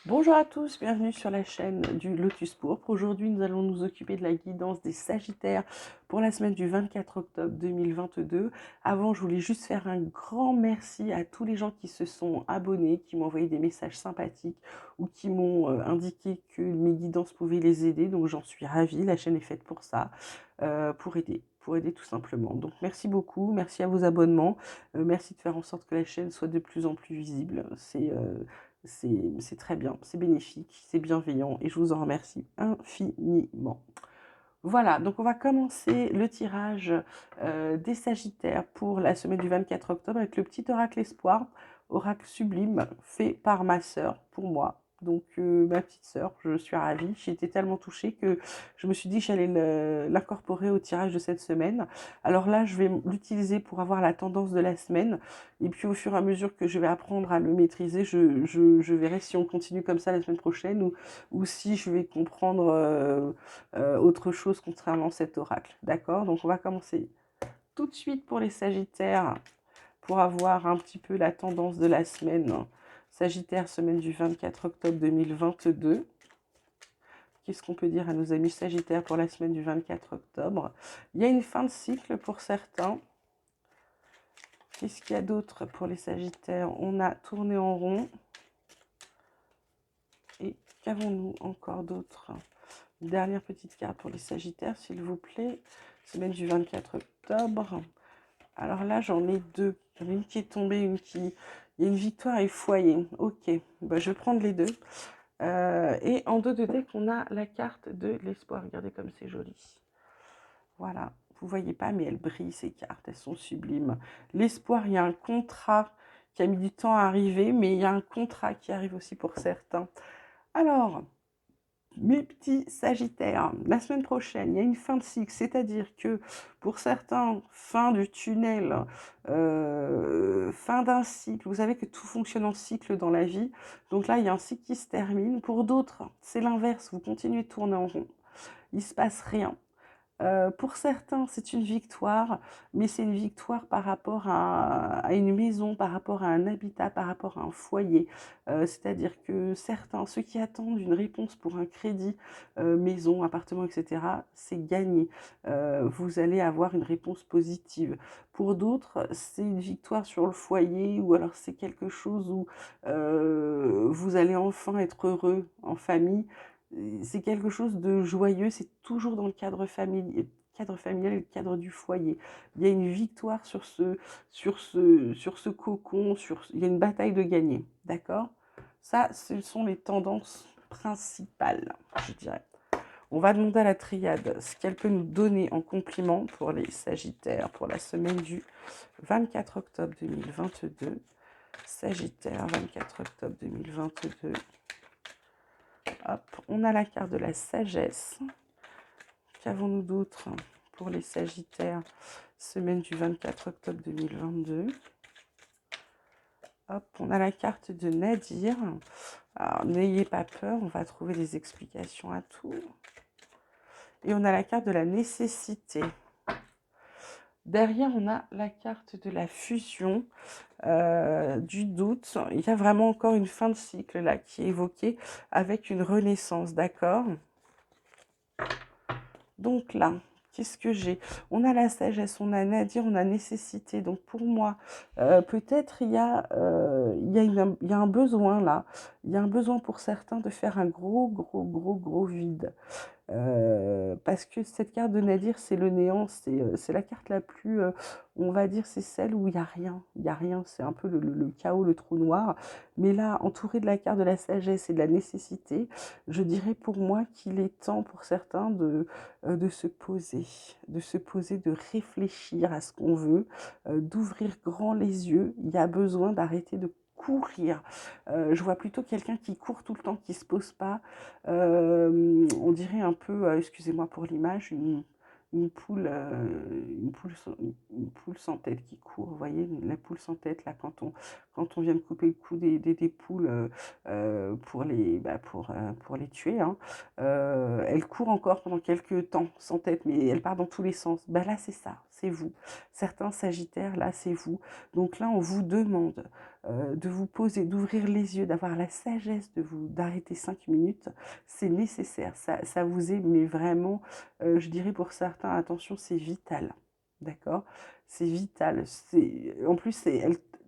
Bonjour à tous, bienvenue sur la chaîne du Lotus Pourpre. Aujourd'hui, nous allons nous occuper de la guidance des Sagittaires pour la semaine du 24 octobre 2022. Avant, je voulais juste faire un grand merci à tous les gens qui se sont abonnés, qui m'ont envoyé des messages sympathiques ou qui m'ont indiqué que mes guidances pouvaient les aider. Donc j'en suis ravie, la chaîne est faite pour ça, pour aider tout simplement. Donc merci beaucoup, merci à vos abonnements, merci de faire en sorte que la chaîne soit de plus en plus visible. C'est très bien, c'est bénéfique, c'est bienveillant et je vous en remercie infiniment. Voilà, donc on va commencer le tirage des Sagittaires pour la semaine du 24 octobre avec le petit oracle espoir, oracle sublime fait par ma sœur pour moi. Donc ma petite sœur, je suis ravie, j'ai été tellement touchée que je me suis dit que j'allais l'incorporer au tirage de cette semaine. Alors là, je vais l'utiliser pour avoir la tendance de la semaine et puis au fur et à mesure que je vais apprendre à le maîtriser, je verrai si on continue comme ça la semaine prochaine ou si je vais comprendre autre chose contrairement à cet oracle. D'accord? Donc on va commencer tout de suite pour les Sagittaires pour avoir un petit peu la tendance de la semaine. Sagittaire, semaine du 24 octobre 2022. Qu'est-ce qu'on peut dire à nos amis Sagittaires pour la semaine du 24 octobre? Il y a une fin de cycle pour certains. Qu'est-ce qu'il y a d'autre pour les Sagittaires? On a tourné en rond. Et qu'avons-nous encore d'autre? Une dernière petite carte pour les Sagittaires, s'il vous plaît. Semaine du 24 octobre. Alors là, j'en ai deux. J'en ai une qui est tombée, une qui... Il y a une victoire et foyer. Ok, bah, je vais prendre les deux. Et en dos de deck, on a la carte de l'espoir. Regardez comme c'est joli. Voilà, vous voyez pas, mais elles brillent ces cartes. Elles sont sublimes. L'espoir, il y a un contrat qui a mis du temps à arriver, mais il y a un contrat qui arrive aussi pour certains. Alors, mes petits Sagittaires, la semaine prochaine, il y a une fin de cycle, c'est-à-dire que pour certains, fin du tunnel, fin d'un cycle, vous savez que tout fonctionne en cycle dans la vie, donc là, il y a un cycle qui se termine. Pour d'autres, c'est l'inverse, vous continuez de tourner en rond, il ne se passe rien. Pour certains, c'est une victoire, mais c'est une victoire par rapport à une maison, par rapport à un habitat, par rapport à un foyer. C'est-à-dire que certains, ceux qui attendent une réponse pour un crédit, maison, appartement, etc., c'est gagné. Vous allez avoir une réponse positive. Pour d'autres, c'est une victoire sur le foyer, ou alors c'est quelque chose où vous allez enfin être heureux en famille. C'est quelque chose de joyeux, c'est toujours dans le cadre familial et le cadre du foyer. Il y a une victoire sur ce cocon, il y a une bataille de gagner, d'accord? Ça, ce sont les tendances principales, je dirais. On va demander à la triade ce qu'elle peut nous donner en compliment pour les Sagittaires pour la semaine du 24 octobre 2022. Sagittaire, 24 octobre 2022. Hop, on a la carte de la sagesse. Qu'avons-nous d'autre pour les Sagittaires, semaine du 24 octobre 2022? Hop, on a la carte de Nadir. Alors, n'ayez pas peur, on va trouver des explications à tout. Et on a la carte de la nécessité. Derrière, on a la carte de la fusion, du doute. Il y a vraiment encore une fin de cycle là qui est évoquée avec une renaissance, d'accord? Donc là, qu'est-ce que j'ai? On a la sagesse, on a Nadir, on a nécessité. Donc pour moi, peut-être il y a un besoin là. Il y a un besoin pour certains de faire un gros vide. Parce que cette carte de Nadir, c'est le néant, c'est la carte la plus, on va dire, c'est celle où il y a rien, c'est un peu le chaos, le trou noir. Mais là, entouré de la carte de la sagesse et de la nécessité, je dirais pour moi qu'il est temps pour certains de se poser, de réfléchir à ce qu'on veut, d'ouvrir grand les yeux. Il y a besoin d'arrêter de courir. Je vois plutôt quelqu'un qui court tout le temps, qui se pose pas. On dirait un peu, excusez-moi pour l'image, une poule, une poule sans tête qui court. Vous voyez, la poule sans tête, là, quand on vient de couper le cou des poules pour les tuer, hein, elle court encore pendant quelques temps sans tête, mais elle part dans tous les sens. Là, c'est ça, c'est vous. Certains Sagittaires, là, c'est vous. Donc là, on vous demande de vous poser, d'ouvrir les yeux, d'avoir la sagesse d'arrêter 5 minutes, c'est nécessaire. Ça vous est, mais vraiment, je dirais pour certains, attention, c'est vital. D'accord? C'est vital. En plus,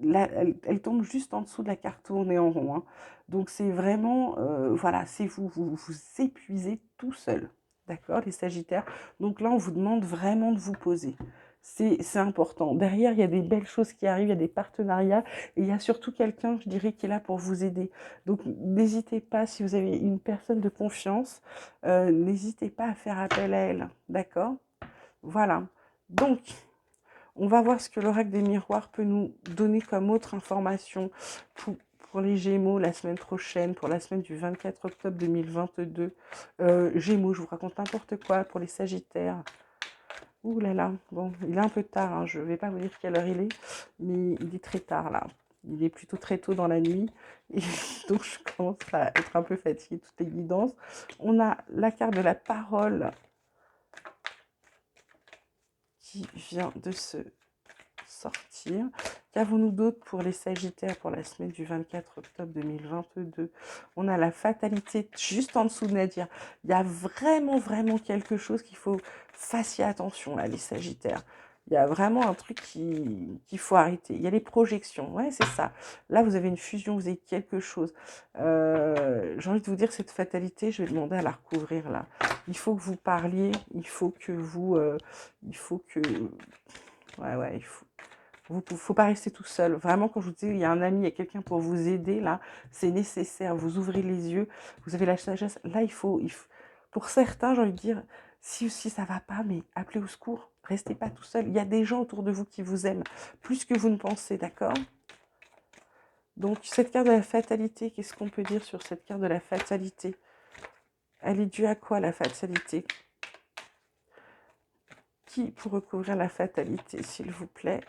là, elle tombe juste en dessous de la carte tournée en rond, hein. Donc, c'est vraiment, voilà, c'est vous épuisez tout seul. D'accord, les Sagittaires? Donc là, on vous demande vraiment de vous poser. C'est important. Derrière, il y a des belles choses qui arrivent, il y a des partenariats, et il y a surtout quelqu'un, je dirais, qui est là pour vous aider. Donc, n'hésitez pas, si vous avez une personne de confiance, n'hésitez pas à faire appel à elle. D'accord? Voilà. Donc, on va voir ce que l'oracle des miroirs peut nous donner comme autre information pour les Gémeaux la semaine prochaine, pour la semaine du 24 octobre 2022. Gémeaux, je vous raconte n'importe quoi pour les Sagittaires. Ouh là là, bon, il est un peu tard, hein, je ne vais pas vous dire quelle heure il est, mais il est très tard là. Il est plutôt très tôt dans la nuit, et donc je commence à être un peu fatiguée, toutes les guidances. On a la carte de la parole qui vient de se sortir. Qu'avons-nous d'autre pour les Sagittaires pour la semaine du 24 octobre 2022? On a la fatalité juste en dessous de Nadir. Il y a vraiment, vraiment quelque chose qu'il faut fassiez attention là, les Sagittaires. Il y a vraiment un truc qu'il faut arrêter. Il y a les projections, ouais, c'est ça. Là, vous avez une fusion, vous avez quelque chose. J'ai envie de vous dire, cette fatalité, je vais demander à la recouvrir là. Il faut que vous parliez, il faut que vous... il faut que... Ouais, il faut... Faut pas rester tout seul. Vraiment, quand je vous dis, il y a un ami, il y a quelqu'un pour vous aider, là, c'est nécessaire. Vous ouvrez les yeux, vous avez la sagesse. Là, pour certains, j'ai envie de dire, si ça va pas, mais appelez au secours. Restez pas tout seul. Il y a des gens autour de vous qui vous aiment, plus que vous ne pensez, d'accord? Donc, cette carte de la fatalité, qu'est-ce qu'on peut dire sur cette carte de la fatalité? Elle est due à quoi, la fatalité? Qui pour recouvrir la fatalité, s'il vous plaît?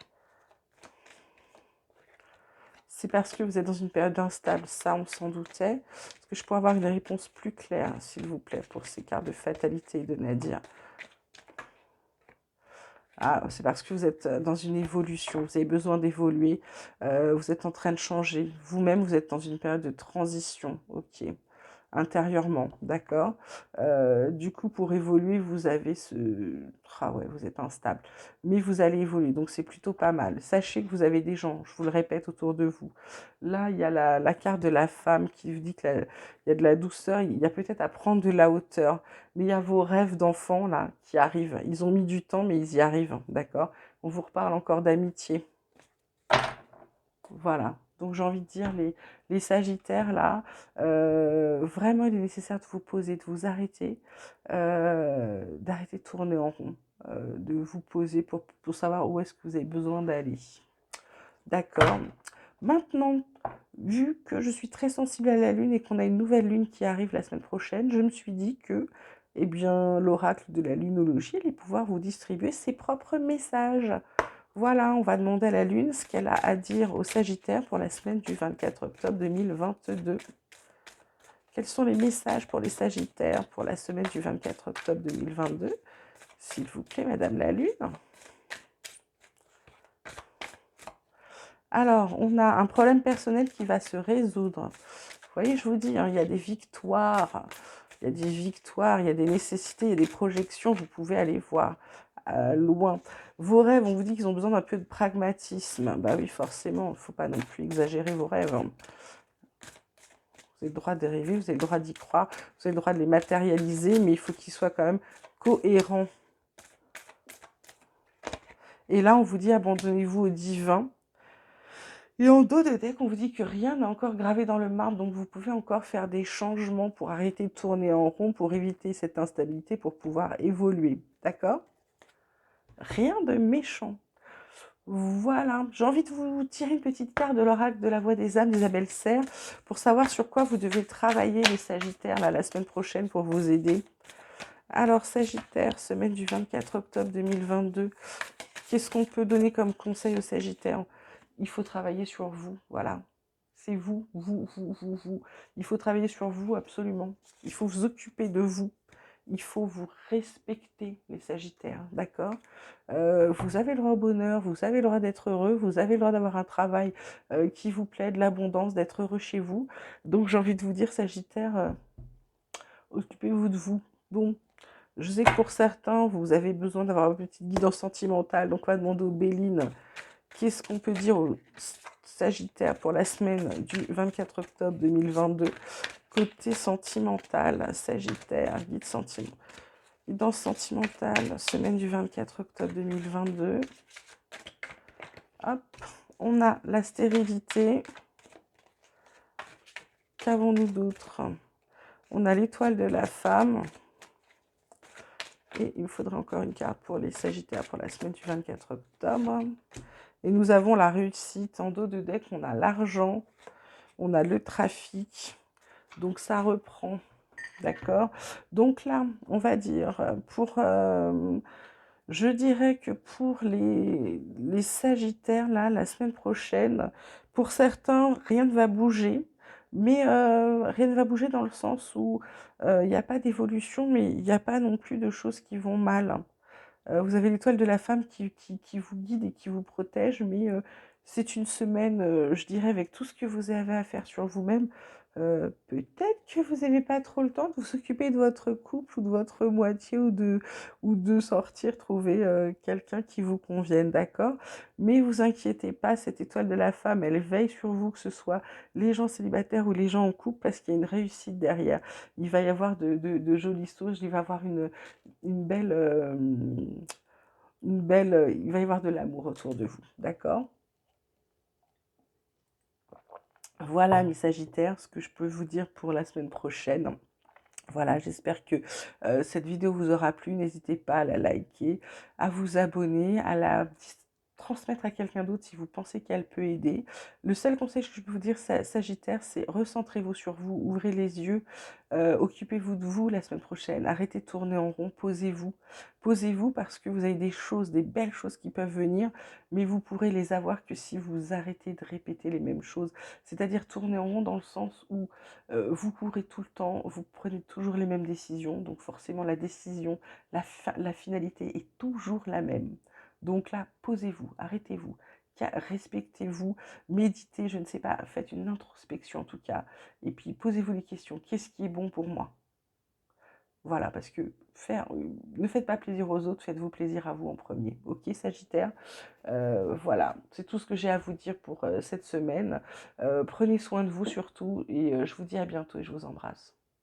C'est parce que vous êtes dans une période instable, ça on s'en doutait. Est-ce que je pourrais avoir une réponse plus claire, s'il vous plaît, pour ces cartes de fatalité de Nadia? Ah, c'est parce que vous êtes dans une évolution, vous avez besoin d'évoluer, vous êtes en train de changer. Vous-même, vous êtes dans une période de transition, ok, intérieurement, d'accord. Du coup, pour évoluer, vous avez ah ouais, vous êtes instable, mais vous allez évoluer, donc c'est plutôt pas mal. Sachez que vous avez des gens, je vous le répète, autour de vous. Là, il y a la carte de la femme qui vous dit qu'il y a de la douceur, il y a peut-être à prendre de la hauteur, mais il y a vos rêves d'enfants, là, qui arrivent. Ils ont mis du temps, mais ils y arrivent, d'accord? On vous reparle encore d'amitié. Voilà. Donc j'ai envie de dire, les Sagittaires, là, vraiment, il est nécessaire de vous poser, de vous arrêter, d'arrêter de tourner en rond, de vous poser pour savoir où est-ce que vous avez besoin d'aller. D'accord. Maintenant, vu que je suis très sensible à la Lune et qu'on a une nouvelle Lune qui arrive la semaine prochaine, je me suis dit que, eh bien, l'oracle de la lunologie allait pouvoir vous distribuer ses propres messages. Voilà, on va demander à la Lune ce qu'elle a à dire aux Sagittaires pour la semaine du 24 octobre 2022. Quels sont les messages pour les Sagittaires pour la semaine du 24 octobre 2022? S'il vous plaît, Madame la Lune. Alors, on a un problème personnel qui va se résoudre. Vous voyez, je vous dis, hein, il y a des victoires, il y a des victoires, il y a des nécessités, il y a des projections, vous pouvez aller voir loin. Vos rêves, on vous dit qu'ils ont besoin d'un peu de pragmatisme. Bah oui, forcément, il ne faut pas non plus exagérer vos rêves, hein. Vous avez le droit de rêver, vous avez le droit d'y croire, vous avez le droit de les matérialiser, mais il faut qu'ils soient quand même cohérents. Et là, on vous dit, abandonnez-vous au divin. Et en dos de deck, on vous dit que rien n'est encore gravé dans le marbre, donc vous pouvez encore faire des changements pour arrêter de tourner en rond, pour éviter cette instabilité, pour pouvoir évoluer. D'accord? Rien de méchant. Voilà, j'ai envie de vous tirer une petite carte de l'oracle de la voix des âmes d'Isabelle Serre pour savoir sur quoi vous devez travailler les Sagittaires là, la semaine prochaine pour vous aider. Alors Sagittaire, semaine du 24 octobre 2022, qu'est-ce qu'on peut donner comme conseil aux Sagittaires? Il faut travailler sur vous, voilà. C'est vous. Il faut travailler sur vous, absolument. Il faut vous occuper de vous. il faut vous respecter, les Sagittaires, d'accord? Vous avez le droit au bonheur, vous avez le droit d'être heureux, vous avez le droit d'avoir un travail qui vous plaît, de l'abondance, d'être heureux chez vous. Donc j'ai envie de vous dire, Sagittaire, occupez-vous de vous. Bon, je sais que pour certains, vous avez besoin d'avoir une petite guidance sentimentale, donc on va demander aux Béline, qu'est-ce qu'on peut dire aux Sagittaires pour la semaine du 24 octobre 2022, côté sentimental, Sagittaire, guidance sentimentale, semaine du 24 octobre 2022. Hop, on a la stérilité. Qu'avons-nous d'autre? On a l'étoile de la femme. Et il me faudrait encore une carte pour les Sagittaires pour la semaine du 24 octobre. Et nous avons la réussite. En dos de deck, on a l'argent, on a le trafic. Donc ça reprend. D'accord? Donc là, on va dire, je dirais que pour les Sagittaires, là, la semaine prochaine, pour certains, rien ne va bouger. Mais rien ne va bouger dans le sens où il n'y a pas d'évolution, mais il n'y a pas non plus de choses qui vont mal. Vous avez l'étoile de la femme qui vous guide et qui vous protège, mais c'est une semaine, je dirais, avec tout ce que vous avez à faire sur vous-même. Peut-être que vous n'avez pas trop le temps de vous occuper de votre couple ou de votre moitié ou de sortir, trouver quelqu'un qui vous convienne, d'accord? Mais vous inquiétez pas, cette étoile de la femme, elle veille sur vous, que ce soit les gens célibataires ou les gens en couple, parce qu'il y a une réussite derrière. Il va y avoir de jolies choses, il va y avoir une belle, il va y avoir de l'amour autour de vous, d'accord? Voilà mes Sagittaires, ce que je peux vous dire pour la semaine prochaine. Voilà, j'espère que cette vidéo vous aura plu. N'hésitez pas à la liker, à vous abonner, à la transmettre à quelqu'un d'autre si vous pensez qu'elle peut aider. Le seul conseil que je peux vous dire, Sagittaire, c'est recentrez-vous sur vous, ouvrez les yeux, occupez-vous de vous la semaine prochaine, arrêtez de tourner en rond, posez-vous. Posez-vous parce que vous avez des choses, des belles choses qui peuvent venir, mais vous pourrez les avoir que si vous arrêtez de répéter les mêmes choses. C'est-à-dire tourner en rond dans le sens où vous courez tout le temps, vous prenez toujours les mêmes décisions, donc forcément la décision, la finalité est toujours la même. Donc là, posez-vous, arrêtez-vous, respectez-vous, méditez, je ne sais pas, faites une introspection en tout cas, et puis posez-vous les questions, qu'est-ce qui est bon pour moi? Voilà, parce que ne faites pas plaisir aux autres, faites-vous plaisir à vous en premier. Ok, Sagittaire? Voilà, c'est tout ce que j'ai à vous dire pour cette semaine. Prenez soin de vous surtout, et je vous dis à bientôt et je vous embrasse.